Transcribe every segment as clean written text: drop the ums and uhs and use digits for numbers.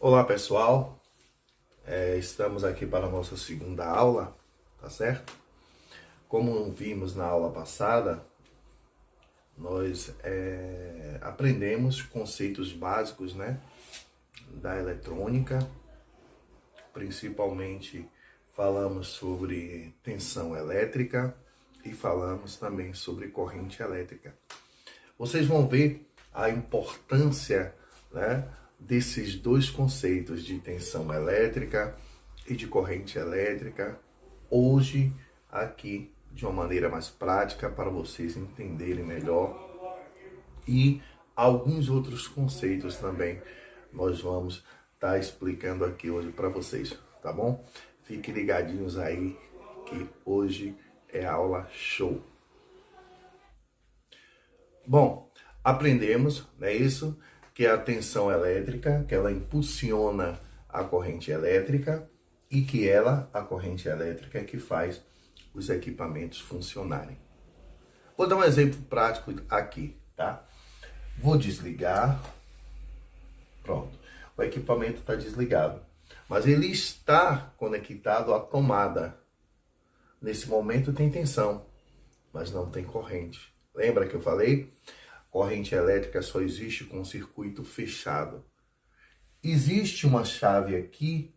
Olá pessoal, estamos aqui para a nossa segunda aula, tá certo? Como vimos na aula passada, nós aprendemos conceitos básicos, né, da eletrônica, principalmente falamos sobre tensão elétrica e falamos também sobre corrente elétrica. Vocês vão ver a importância, né, desses dois conceitos de tensão elétrica e de corrente elétrica hoje aqui de uma maneira mais prática para vocês entenderem melhor, e alguns outros conceitos também nós vamos estar explicando aqui hoje para vocês, tá bom? Fiquem ligadinhos aí que hoje é aula show. Bom, aprendemos, não é isso? Que a tensão elétrica, que ela impulsiona a corrente elétrica e que a corrente elétrica, é que faz os equipamentos funcionarem. Vou dar um exemplo prático aqui, tá? Vou desligar, pronto. O equipamento está desligado, mas ele está conectado à tomada. Nesse momento tem tensão, mas não tem corrente. Lembra que eu falei? Corrente elétrica só existe com um circuito fechado. Existe uma chave aqui,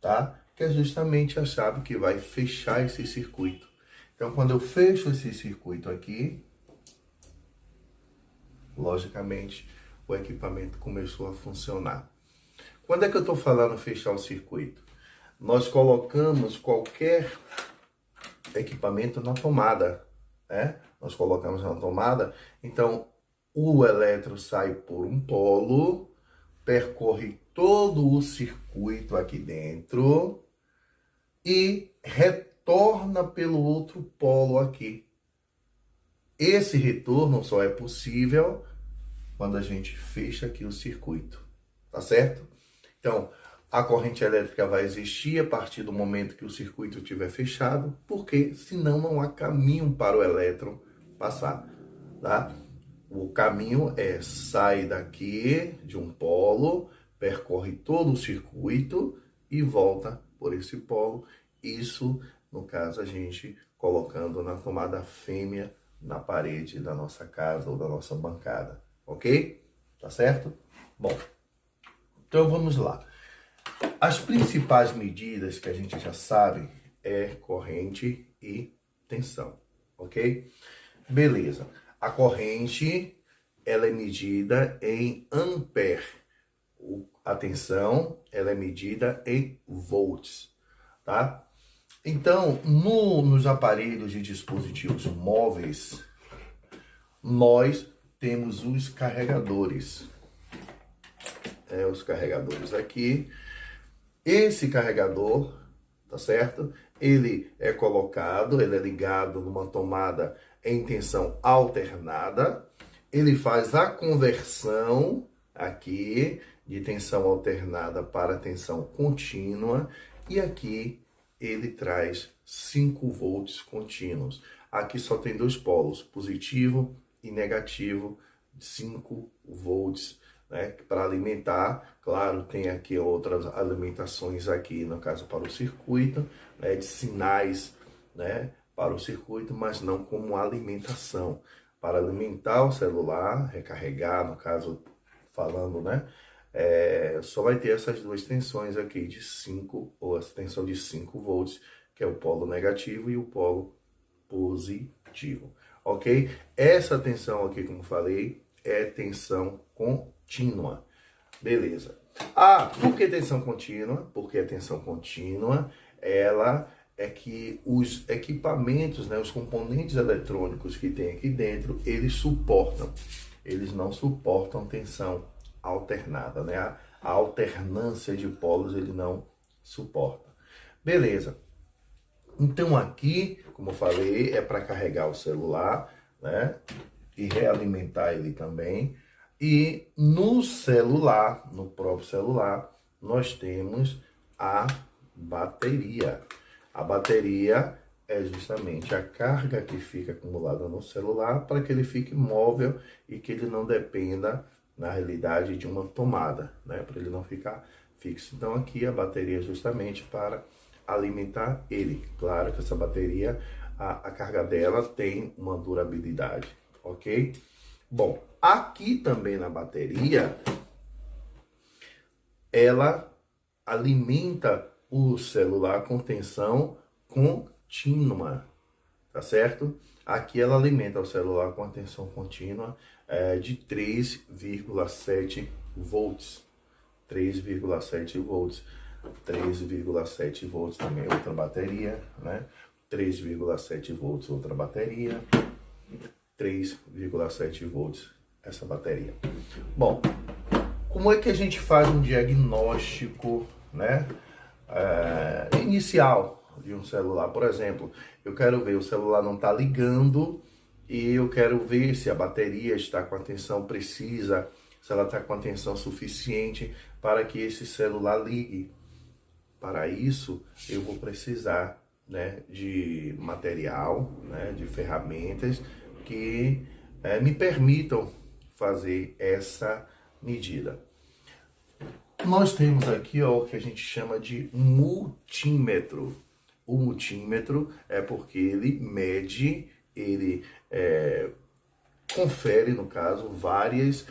tá? Que é justamente a chave que vai fechar esse circuito. Então, quando eu fecho esse circuito aqui, logicamente, o equipamento começou a funcionar. Quando é que eu estou falando fechar o circuito? Nós colocamos qualquer equipamento na tomada, né? Nós colocamos na tomada, então o elétron sai por um polo, percorre todo o circuito aqui dentro e retorna pelo outro polo aqui. Esse retorno só é possível quando a gente fecha aqui o circuito, tá certo? Então, a corrente elétrica vai existir a partir do momento que o circuito estiver fechado, porque senão não há caminho para o elétron passar, tá? O caminho sai daqui de um polo, percorre todo o circuito e volta por esse polo. Isso, no caso, a gente colocando na tomada fêmea na parede da nossa casa ou da nossa bancada, ok? Tá certo? Bom, então vamos lá. As principais medidas que a gente já sabe é corrente e tensão, ok? Beleza. A corrente, ela é medida em ampere. A tensão, ela é medida em volts, tá? Então, nos aparelhos e dispositivos móveis, nós temos os carregadores. Os carregadores aqui. Esse carregador, tá certo? Ele é colocado, ele é ligado numa tomada em tensão alternada. Ele faz a conversão aqui de tensão alternada para tensão contínua. E aqui ele traz 5 volts contínuos. Aqui só tem dois polos, positivo e negativo, 5 volts. Né, para alimentar, claro, tem aqui outras alimentações aqui, no caso para o circuito, né, de sinais, né, para o circuito, mas não como alimentação. Para alimentar o celular, recarregar, no caso, falando, né, só vai ter essas duas tensões aqui de 5, ou a tensão de 5 volts, que é o polo negativo e o polo positivo, ok? Essa tensão aqui, como falei, é tensão contínua. Beleza. Por que tensão contínua? Porque a tensão contínua, ela é que os equipamentos, né, os componentes eletrônicos que tem aqui dentro, eles não suportam tensão alternada, né? A alternância de polos ele não suporta. Beleza. Então aqui, como eu falei, é para carregar o celular, né? E realimentar ele também. E no celular, no próprio celular, nós temos a bateria. A bateria é justamente a carga que fica acumulada no celular para que ele fique móvel e que ele não dependa, na realidade, de uma tomada, né? Para ele não ficar fixo. Então aqui a bateria é justamente para alimentar ele. Claro que essa bateria, a carga dela tem uma durabilidade, ok? Bom, aqui também na bateria, ela alimenta o celular com tensão contínua, tá certo? Aqui ela alimenta o celular com a tensão contínua de 3,7 volts. 3,7 volts. 3,7 volts também outra bateria, né? 3,7 volts outra bateria. 3,7 volts essa bateria. Bom, como é que a gente faz um diagnóstico, né, inicial de um celular? Por exemplo, eu quero ver, o celular não está ligando e eu quero ver se a bateria está com a tensão precisa, se ela está com a tensão suficiente para que esse celular ligue. Para isso, eu vou precisar, né, de material, né, de ferramentas que me permitam fazer essa medida. Nós temos aqui ó, o que a gente chama de multímetro. O multímetro é porque ele mede, ele confere, no caso, várias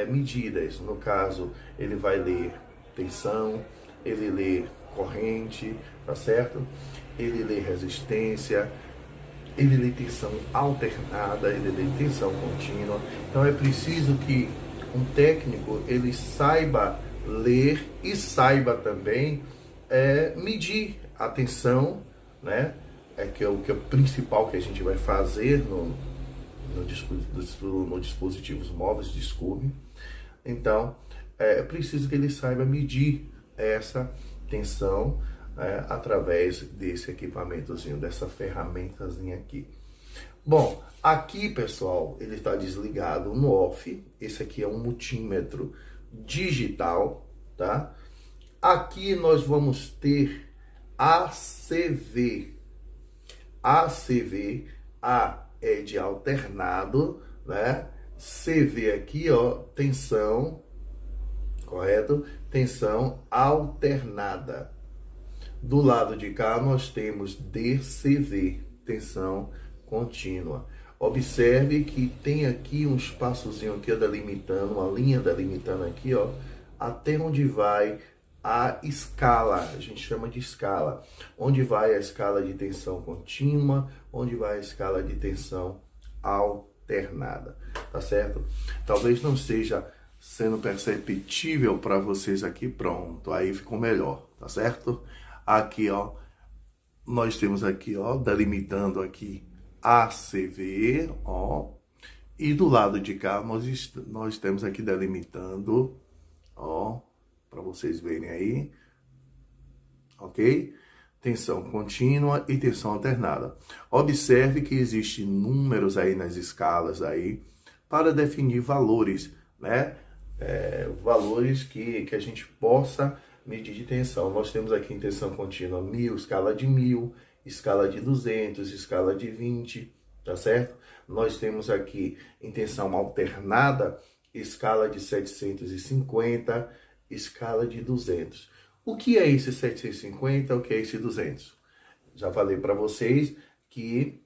medidas. No caso, ele vai ler tensão, ele lê corrente, tá certo? Ele lê resistência, ele lê tensão alternada, ele lê tensão contínua. Então é preciso que um técnico ele saiba ler e saiba também medir a tensão, né? Que é o principal que a gente vai fazer no dispositivos móveis, desculpe. Então é preciso que ele saiba medir essa tensão através desse equipamentozinho, dessa ferramentazinha aqui. Bom, aqui pessoal, ele está desligado no off. Esse aqui é um multímetro digital, tá? Aqui nós vamos ter ACV. ACV, A é de alternado, né? CV aqui, ó, tensão, correto? Tensão alternada. Do lado de cá nós temos DCV, tensão contínua. Observe que tem aqui um espaçozinho aqui delimitando, uma linha delimitando aqui, ó, até onde vai a escala, a gente chama de escala. Onde vai a escala de tensão contínua, onde vai a escala de tensão alternada, tá certo? Talvez não seja sendo perceptível para vocês aqui, pronto, aí ficou melhor, tá certo? Aqui, ó, nós temos aqui, ó, delimitando aqui ACV, ó, e do lado de cá nós temos aqui delimitando, ó, para vocês verem aí, ok? Tensão contínua e tensão alternada. Observe que existem números aí nas escalas aí para definir valores, né? Valores que a gente possa medir de tensão. Nós temos aqui em tensão contínua 1000, escala de 1000, escala de 200, escala de 20, tá certo? Nós temos aqui em tensão alternada, escala de 750, escala de 200. O que é esse 750? O que é esse 200? Já falei para vocês que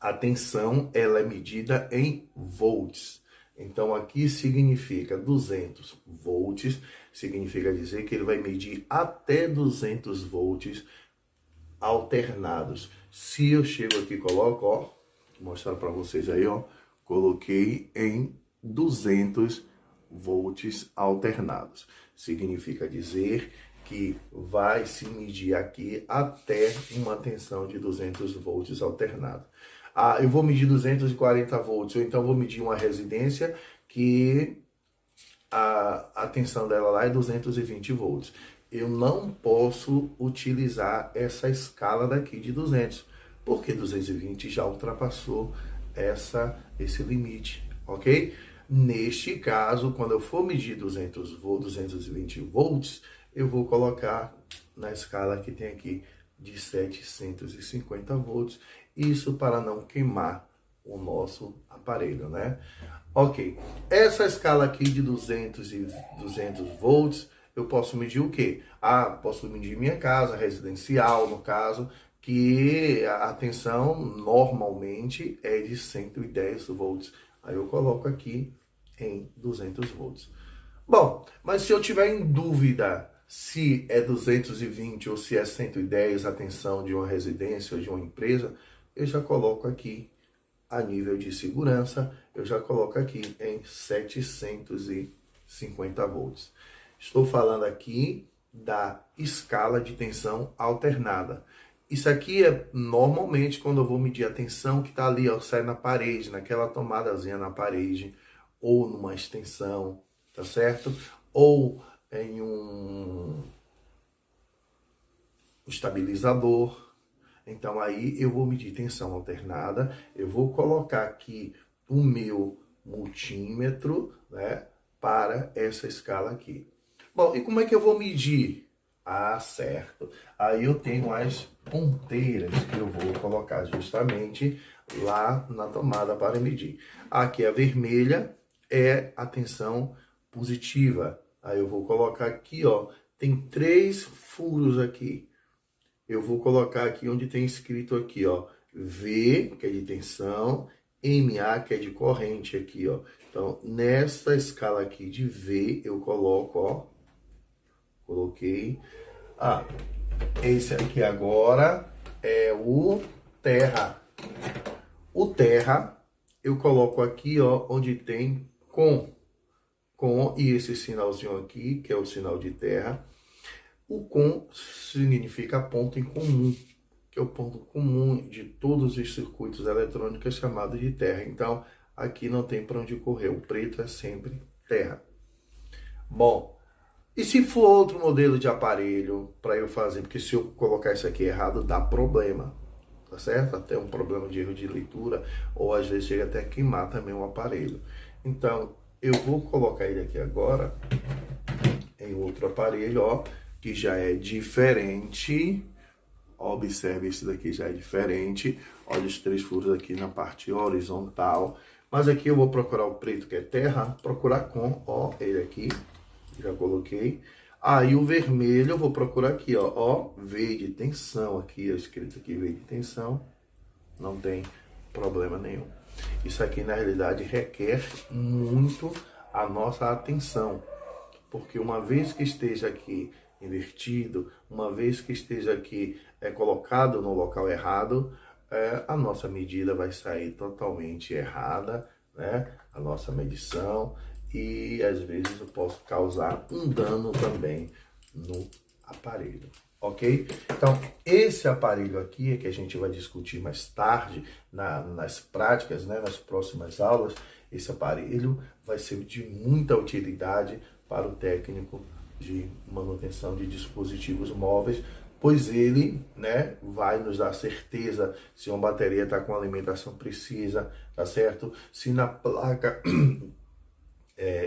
a tensão ela é medida em volts. Então aqui significa 200 volts, significa dizer que ele vai medir até 200 volts alternados. Se eu chego aqui e coloco, ó, vou mostrar para vocês aí, ó, coloquei em 200 volts alternados. Significa dizer que vai se medir aqui até uma tensão de 200 volts alternado. Eu vou medir 240 volts, ou então vou medir uma residência que a tensão dela lá é 220 volts. Eu não posso utilizar essa escala daqui de 200, porque 220 já ultrapassou esse limite, ok? Neste caso, quando eu for medir 220 volts, eu vou colocar na escala que tem aqui de 750 volts, isso para não queimar o nosso aparelho, né? Ok, essa escala aqui de 200 volts, eu posso medir o quê? Posso medir minha casa, residencial, no caso, que a tensão normalmente é de 110 volts. Aí eu coloco aqui em 200 volts. Bom, mas se eu tiver em dúvida se é 220 ou se é 110 a tensão de uma residência ou de uma empresa, eu já coloco aqui a nível de segurança, eu já coloco aqui em 750 volts. Estou falando aqui da escala de tensão alternada. Isso aqui é normalmente quando eu vou medir a tensão que está ali, ó, sai na parede, naquela tomadazinha na parede, ou numa extensão, tá certo? Ou em um estabilizador. Então aí eu vou medir tensão alternada, eu vou colocar aqui o meu multímetro, né, para essa escala aqui. Bom, e como é que eu vou medir? Certo. Aí eu tenho as ponteiras que eu vou colocar justamente lá na tomada para medir. Aqui a vermelha é a tensão positiva. Aí eu vou colocar aqui, ó, tem 3 furos aqui. Eu vou colocar aqui onde tem escrito aqui, ó, V, que é de tensão, MA, que é de corrente aqui, ó. Então, nessa escala aqui de V, eu coloco, ó, coloquei. Esse aqui agora é o terra. O terra, eu coloco aqui, ó, onde tem com e esse sinalzinho aqui, que é o sinal de terra. O com significa ponto em comum, que é o ponto comum de todos os circuitos eletrônicos chamado de terra. Então, aqui não tem para onde correr, o preto é sempre terra. Bom, e se for outro modelo de aparelho para eu fazer, porque se eu colocar isso aqui errado, dá problema, tá certo? Até um problema de erro de leitura, ou às vezes chega até a queimar também o aparelho. Então, eu vou colocar ele aqui agora em outro aparelho, ó, que já é diferente. Observe, esse daqui já é diferente. Olha os 3 furos aqui na parte horizontal. Mas aqui eu vou procurar o preto, que é terra, procurar com, ó, ele aqui, já coloquei. Aí o vermelho eu vou procurar aqui, ó, V de tensão, aqui, ó, escrito aqui V de tensão, não tem problema nenhum. Isso aqui, na realidade, requer muito a nossa atenção, porque uma vez que esteja aqui invertido, uma vez que esteja aqui colocado no local errado, a nossa medida vai sair totalmente errada, né? A nossa medição, e às vezes eu posso causar um dano também no aparelho, ok? Então, esse aparelho aqui é que a gente vai discutir mais tarde nas práticas, né? Nas próximas aulas. Esse aparelho vai ser de muita utilidade para o técnico de manutenção de dispositivos móveis, pois ele, né, vai nos dar certeza se uma bateria está com a alimentação precisa, tá certo? Se na placa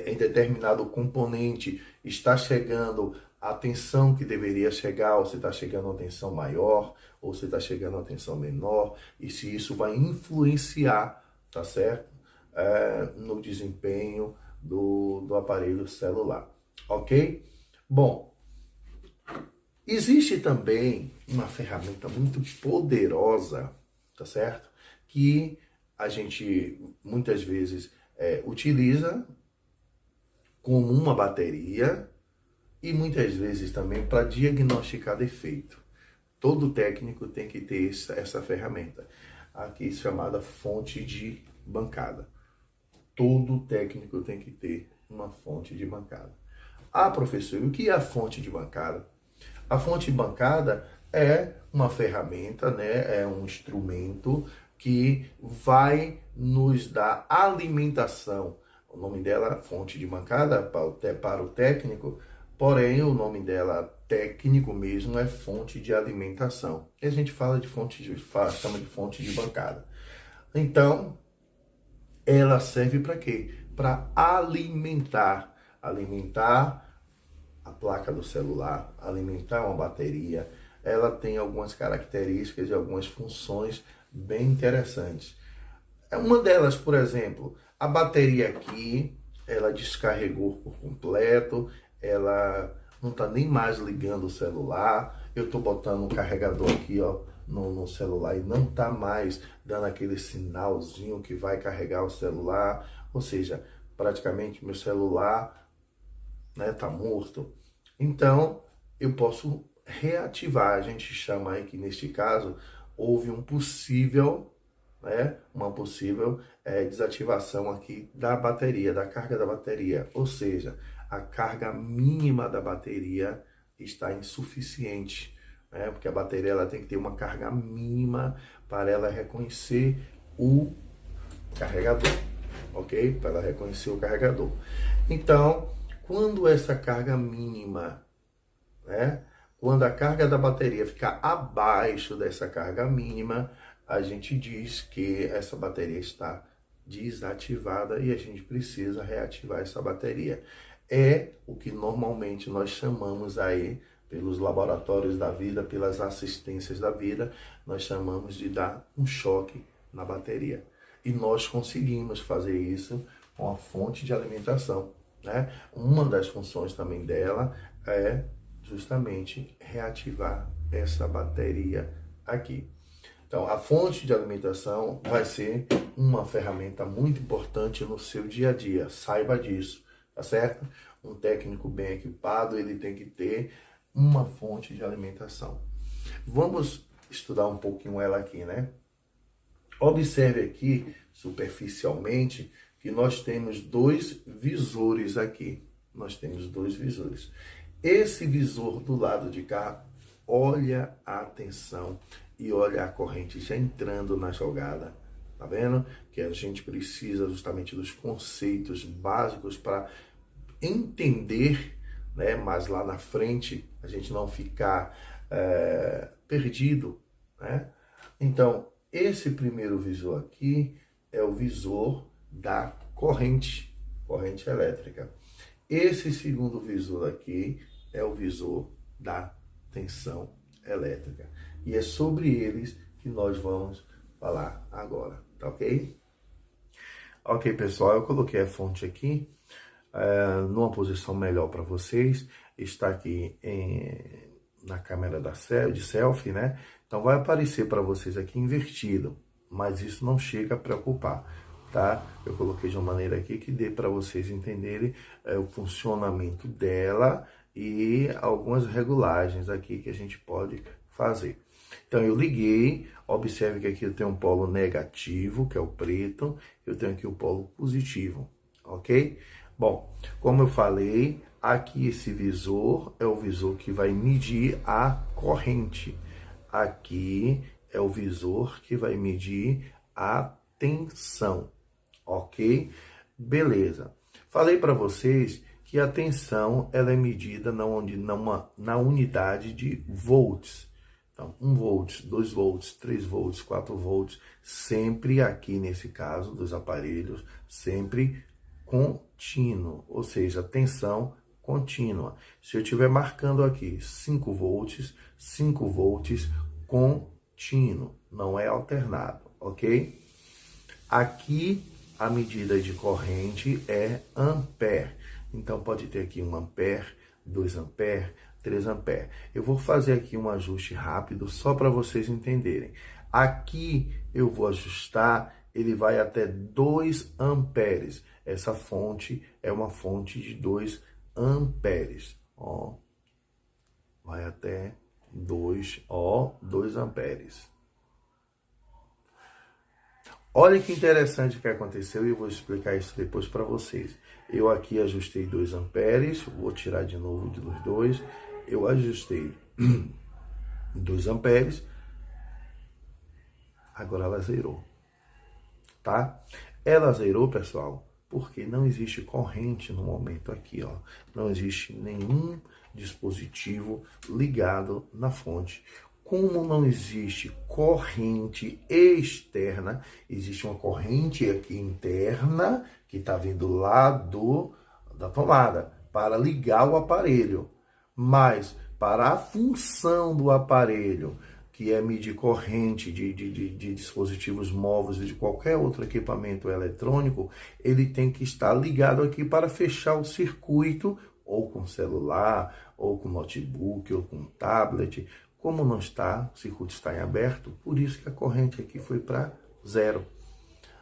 em determinado componente está chegando a tensão que deveria chegar, ou se está chegando a tensão maior, ou se está chegando a tensão menor, e se isso vai influenciar, tá certo? No desempenho do aparelho celular, ok? Bom, existe também uma ferramenta muito poderosa, tá certo? Que a gente muitas vezes utiliza como uma bateria e muitas vezes também para diagnosticar defeito. Todo técnico tem que ter essa ferramenta, aqui chamada fonte de bancada. Todo técnico tem que ter uma fonte de bancada. Professor, e o que é a fonte de bancada? A fonte de bancada é uma ferramenta, né? É um instrumento que vai nos dar alimentação. O nome dela, fonte de bancada, para o técnico, porém o nome dela, técnico mesmo, é fonte de alimentação. E a gente fala de chama de fonte de bancada. Então, ela serve para quê? Para alimentar a placa do celular, alimentar uma bateria. Ela tem algumas características e algumas funções bem interessantes. Uma delas, por exemplo, a bateria aqui, ela descarregou por completo, ela não está nem mais ligando o celular. Eu estou botando um carregador aqui, ó, no celular, e não está mais dando aquele sinalzinho que vai carregar o celular. Ou seja, praticamente meu celular, né, tá morto. Então, eu posso reativar. A gente chama aí que neste caso houve um possível, né, uma possível desativação aqui da bateria, da carga da bateria. Ou seja, a carga mínima da bateria está insuficiente, né, porque a bateria ela tem que ter uma carga mínima para ela reconhecer o carregador, ok? Para ela reconhecer o carregador. Então, quando essa carga mínima, né? Quando a carga da bateria ficar abaixo dessa carga mínima, a gente diz que essa bateria está desativada e a gente precisa reativar essa bateria. É o que normalmente nós chamamos aí, pelos laboratórios da vida, pelas assistências da vida, nós chamamos de dar um choque na bateria. E nós conseguimos fazer isso com a fonte de alimentação, né? Uma das funções também dela é justamente reativar essa bateria aqui. Então, a fonte de alimentação vai ser uma ferramenta muito importante no seu dia a dia. Saiba disso, tá certo? Um técnico bem equipado, ele tem que ter uma fonte de alimentação. Vamos estudar um pouquinho ela aqui, né? Observe aqui, superficialmente, que nós temos dois visores aqui. Nós temos dois visores. Esse visor do lado de cá, olha a tensão e olha a corrente já entrando na jogada. Tá vendo? Que a gente precisa justamente dos conceitos básicos para entender, né? Mas lá na frente a gente não ficar perdido, né? Então, esse primeiro visor aqui é o visor da corrente elétrica. Esse segundo visor aqui é o visor da tensão elétrica. E é sobre eles que nós vamos falar agora, tá ok? Ok, pessoal, eu coloquei a fonte aqui numa posição melhor para vocês. Está aqui na câmera de selfie, né? Então vai aparecer para vocês aqui invertido, mas isso não chega a preocupar, tá? Eu coloquei de uma maneira aqui que dê para vocês entenderem o funcionamento dela e algumas regulagens aqui que a gente pode fazer. Então eu liguei, observe que aqui eu tenho um polo negativo, que é o preto, eu tenho aqui o polo positivo, ok? Bom, como eu falei, aqui esse visor é o visor que vai medir a corrente. Aqui é o visor que vai medir a tensão, ok? Beleza. Falei para vocês que a tensão ela é medida na unidade de volts. Então, 1 volt, 2 volts, 3 volts, 4 volts, sempre aqui nesse caso dos aparelhos, sempre contínuo, ou seja, tensão contínua. Se eu estiver marcando aqui 5 volts contínuo, não é alternado, ok? Aqui a medida de corrente é ampere. Então pode ter aqui 1 ampere, 2 ampere, 3 ampere. Eu vou fazer aqui um ajuste rápido só para vocês entenderem. Aqui eu vou ajustar, ele vai até 2 amperes. Essa fonte é uma fonte de 2 amperes. Ó, vai até 2 amperes. Olha que interessante o que aconteceu e eu vou explicar isso depois para vocês. Eu aqui ajustei 2 amperes, vou tirar de novo de 2. Eu ajustei 2 amperes, agora ela zerou, tá? Ela zerou, pessoal, porque não existe corrente no momento aqui, ó. Não existe nenhum dispositivo ligado na fonte. Como não existe corrente externa, existe uma corrente aqui interna que está vindo lá da tomada para ligar o aparelho. Mas para a função do aparelho, que é medir corrente de dispositivos móveis e de qualquer outro equipamento eletrônico, ele tem que estar ligado aqui para fechar o circuito ou com celular, ou com notebook, ou com tablet. Como não está, o circuito está em aberto, por isso que a corrente aqui foi para 0.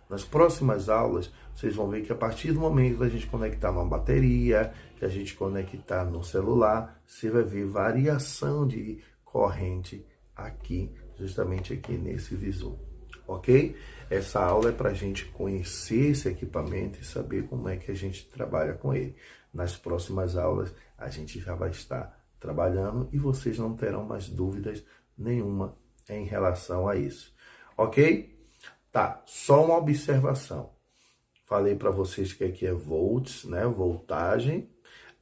Nas próximas aulas, vocês vão ver que a partir do momento que a gente conectar numa bateria, que a gente conectar no celular, você vai ver variação de corrente aqui, justamente aqui nesse visor, ok? Essa aula é para a gente conhecer esse equipamento e saber como é que a gente trabalha com ele. Nas próximas aulas, a gente já vai estar trabalhando e vocês não terão mais dúvidas nenhuma em relação a isso, ok? Tá, só uma observação. Falei para vocês que aqui é volts, né? Voltagem.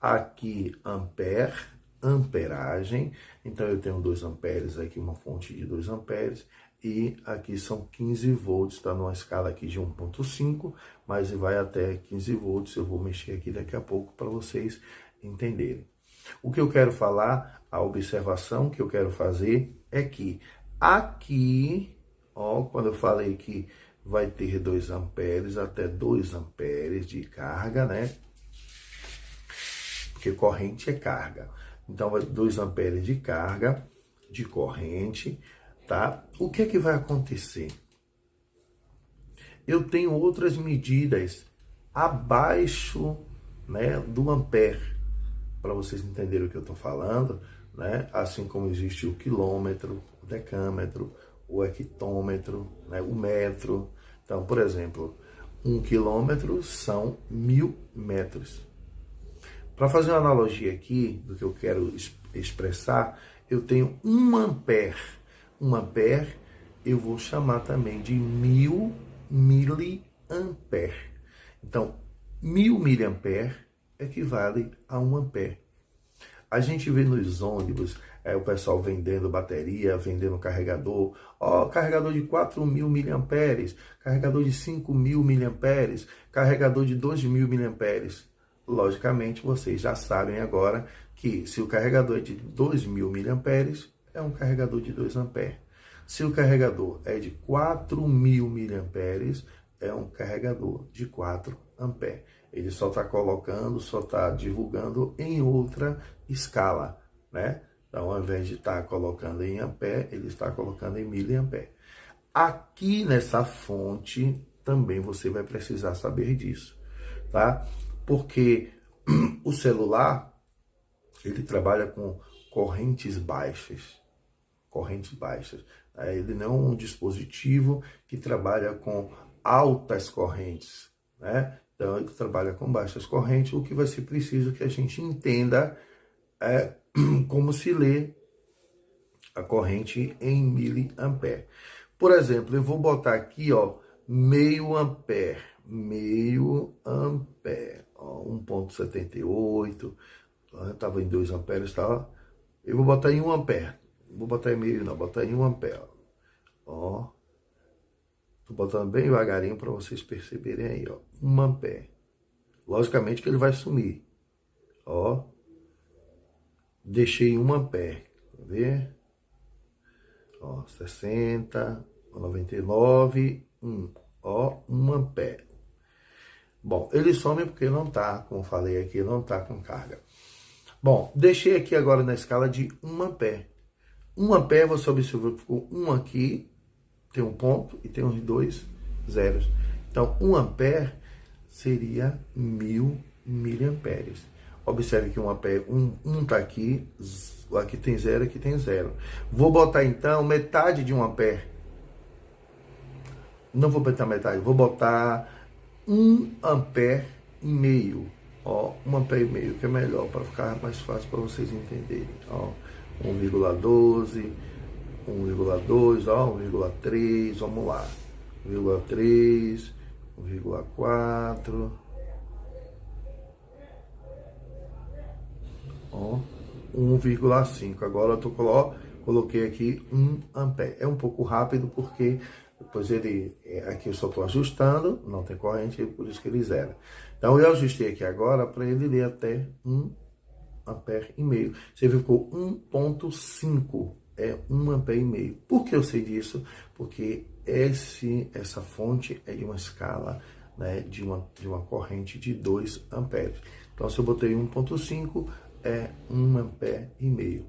Aqui ampere, amperagem. Então eu tenho 2 amperes aqui, uma fonte de 2 amperes. E aqui são 15 volts, está numa escala aqui de 1.5, mas vai até 15 volts. Eu vou mexer aqui daqui a pouco para vocês entenderem. O que eu quero falar, a observação que eu quero fazer é que aqui, ó, quando eu falei que vai ter 2 amperes, até 2 amperes de carga, né? Porque corrente é carga. Então, 2 amperes de carga, de corrente, tá? O que é que vai acontecer? Eu tenho outras medidas abaixo, né, do ampere, para vocês entenderem o que eu estou falando, né? Assim como existe o quilômetro, o decâmetro, o hectômetro, né? O metro. Então, por exemplo, 1 quilômetro são 1000 metros. Para fazer uma analogia aqui do que eu quero expressar, eu tenho 1 ampere. 1 ampere eu vou chamar também de 1000 miliampere. Então, 1000 miliampere equivale a 1 ampere. A gente vê nos ônibus o pessoal vendendo bateria, vendendo carregador. Ó, carregador de 4.000 miliamperes, carregador de 5.000 miliamperes, carregador de 2.000 miliamperes. Logicamente, vocês já sabem agora que se o carregador é de 2.000 miliamperes, é um carregador de 2 amperes. Se o carregador é de 4.000 miliamperes, é um carregador de 4 amperes. Ele só está colocando, só está divulgando em outra escala, né? Então, ao invés de estar colocando em ampere, ele está colocando em miliampere. Aqui nessa fonte, também você vai precisar saber disso, tá? Porque o celular, ele trabalha com correntes baixas. Correntes baixas. Ele não é um dispositivo que trabalha com altas correntes, né? Então, ele trabalha com baixas correntes, o que vai ser preciso que a gente entenda como se lê a corrente em miliampere. Por exemplo, eu vou botar aqui, ó, meio ampere, ó, 1.78, estava em 2 amperes, tá? Eu vou botar em 1 ampere, não vou botar em meio não, vou botar em 1 ampere, ó. Tô botando bem devagarinho para vocês perceberem aí, ó. 1 ampere. Logicamente que ele vai sumir. Ó. Deixei 1 ampere. Tá ver? Ó, 60, 99, 1. Ó, 1 ampere. Bom, ele some porque não tá, como falei aqui, não tá com carga. Bom, deixei aqui agora na escala de 1 ampere. 1 ampere, você observou que ficou 1 aqui, tem um ponto e tem uns 2 zeros. Então, 1 ampere seria 1000 miliamperes. Observe que 1 ampere, 1 tá aqui, aqui tem 0, aqui tem 0. Vou botar então metade de 1 ampere. Não vou botar metade, vou botar 1 ampere e meio. Ó, 1 ampere e meio, que é melhor, para ficar mais fácil para vocês entenderem. Ó, 1,12, 1,2, ó, 1,3, vamos lá. 1,3, 1,4, ó, 1,5. Agora eu coloquei aqui 1 ampere. É um pouco rápido porque depois aqui eu só estou ajustando, não tem corrente, por isso que ele zera. Então eu ajustei aqui agora para ele ler até 1 ampere e meio. Você viu que ficou 1,5. É 1 ampere e meio. Por que eu sei disso? Porque essa fonte é de uma escala, né, de uma corrente de 2 amperes. Então, se eu botei 1,5, é 1 ampere e meio.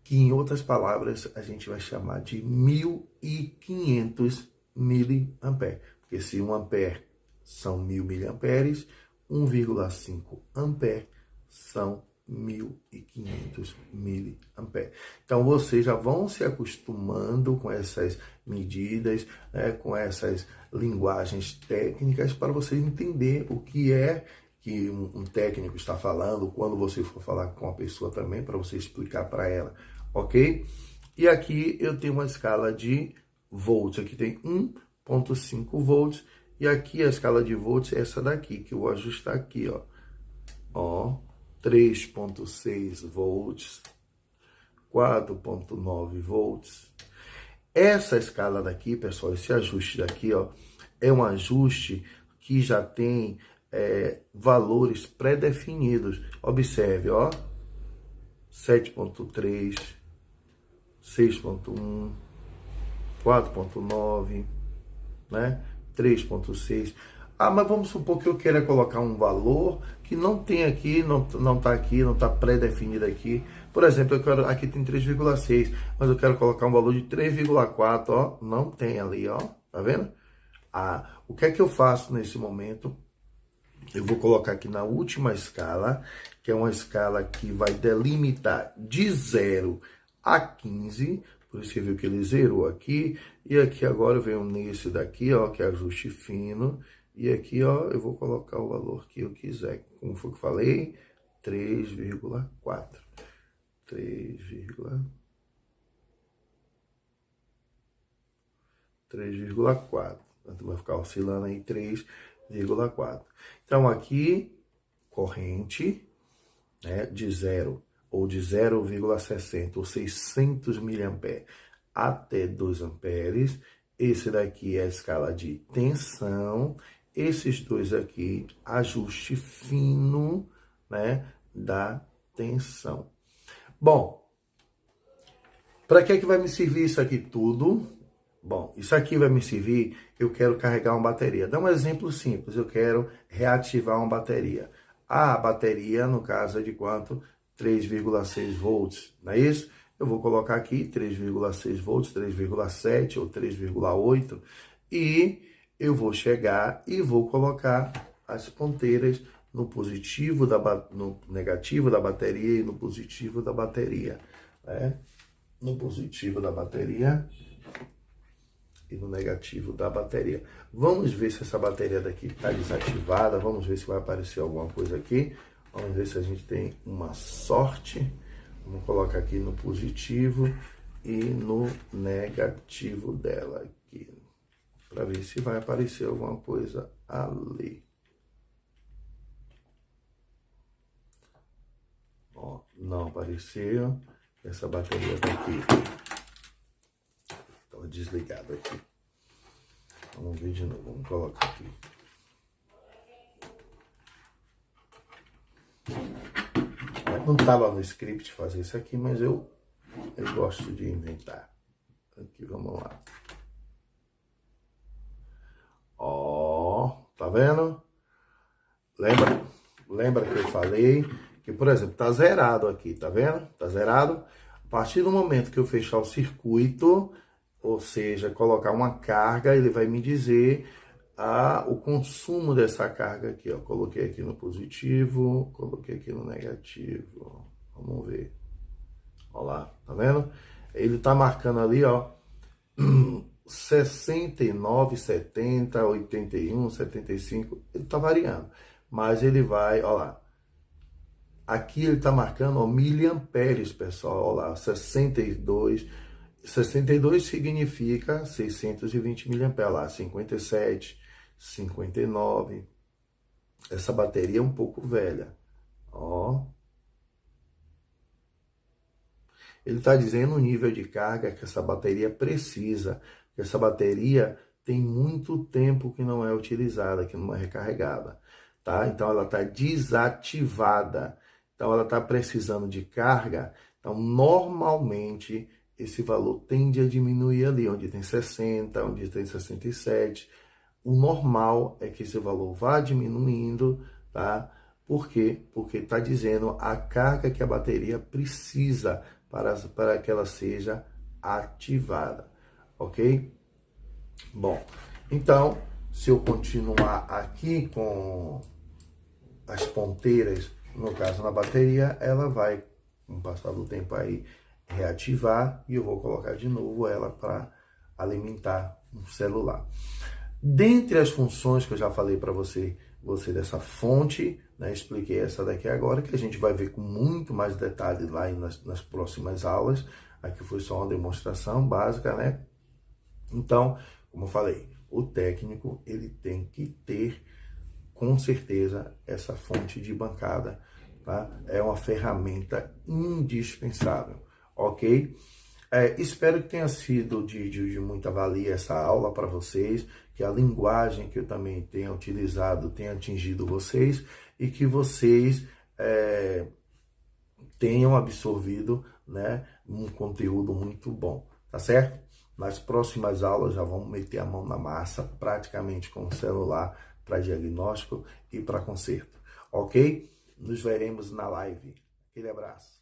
Que, em outras palavras, a gente vai chamar de 1.500 miliamperes. Porque se 1 ampere são 1.000 miliamperes, 1,5 ampere são 1.500 miliamperes. Então, vocês já vão se acostumando com essas medidas, né, com essas linguagens técnicas, para vocês entender o que é que um técnico está falando, quando você for falar com a pessoa também, para você explicar para ela, ok? E aqui eu tenho uma escala de volts, aqui tem 1,5 volts, e aqui a escala de volts é essa daqui, que eu vou ajustar aqui, ó, 3,6 volts, 4,9 volts. Essa escala daqui, pessoal, esse ajuste daqui, ó, é um ajuste que já tem valores pré-definidos. Observe, ó, 7,3, 6,1, 4,9, né? 3,6. Ah, mas vamos supor que eu queira colocar um valor que não tem aqui, não está pré-definido aqui. Por exemplo, aqui tem 3,6, mas eu quero colocar um valor de 3,4, ó, não tem ali, ó, tá vendo? Ah, o que é que eu faço nesse momento? Eu vou colocar aqui na última escala, que é uma escala que vai delimitar de 0 a 15, por isso que viu que ele zerou aqui, e aqui agora eu venho nesse daqui, ó, que é ajuste fino, e aqui, ó, eu vou colocar o valor que eu quiser. Como foi que eu falei? 3,4. 3,4. Então, vai ficar oscilando aí 3,4. Então, aqui, corrente, né, de 0 ou de 0,60 ou 600 miliamperes até 2 amperes. Esse daqui é a escala de tensão. Esses dois aqui, ajuste fino, né, da tensão. Bom, para que vai me servir isso aqui tudo? Bom, isso aqui vai me servir, eu quero carregar uma bateria. Dá um exemplo simples, eu quero reativar uma bateria. A bateria, no caso, é de quanto? 3,6 volts, não é isso? Eu vou colocar aqui 3,6 volts, 3,7 ou 3,8 e eu vou chegar e vou colocar as ponteiras no positivo, no negativo da bateria e no positivo da bateria, né? No positivo da bateria e no negativo da bateria. Vamos ver se essa bateria daqui está desativada, vamos ver se vai aparecer alguma coisa aqui. Vamos ver se a gente tem uma sorte. Vamos colocar aqui no positivo e no negativo dela aqui, para ver se vai aparecer alguma coisa ali. Ó, não apareceu. Essa bateria tá aqui. Estava desligado aqui. Vamos ver de novo. Vamos colocar aqui. Não estava no script fazer isso aqui, mas eu gosto de inventar. Aqui, vamos lá. Ó, tá vendo? Lembra que eu falei que, por exemplo, tá zerado aqui, tá vendo? Tá zerado. A partir do momento que eu fechar o circuito, ou seja, colocar uma carga, ele vai me dizer o consumo dessa carga aqui, ó. Coloquei aqui no positivo, coloquei aqui no negativo. Vamos ver. Ó lá, tá vendo? Ele tá marcando ali, ó, 69, 70, 81, 75, ele tá variando. Mas ele vai, ó lá. Aqui ele tá marcando, ó, miliamperes, pessoal, ó lá, 62. 62 significa 620 miliamperes, lá, 57, 59. Essa bateria é um pouco velha, ó. Ele está dizendo o nível de carga que essa bateria precisa, que essa bateria tem muito tempo que não é utilizada, que não é recarregada, tá? Então ela está desativada, então ela está precisando de carga. Então normalmente esse valor tende a diminuir ali, onde tem 60, onde tem 67. O normal é que esse valor vá diminuindo, tá? Por quê? Porque está dizendo a carga que a bateria precisa para que ela seja ativada, ok? Bom, então, se eu continuar aqui com as ponteiras, no caso na bateria, ela vai, com o passar do tempo aí, reativar e eu vou colocar de novo ela para alimentar um celular. Dentre as funções que eu já falei para você dessa fonte, né, expliquei essa daqui agora, que a gente vai ver com muito mais detalhe lá nas próximas aulas. Aqui foi só uma demonstração básica, né? Então, como eu falei, o técnico ele tem que ter com certeza essa fonte de bancada, tá? É uma ferramenta indispensável, ok? Espero que tenha sido de muita valia essa aula para vocês, que a linguagem que eu também tenha utilizado tenha atingido vocês e que vocês tenham absorvido, né, um conteúdo muito bom, tá certo? Nas próximas aulas já vamos meter a mão na massa, praticamente com o celular, para diagnóstico e para conserto, ok? Nos veremos na live. Aquele abraço.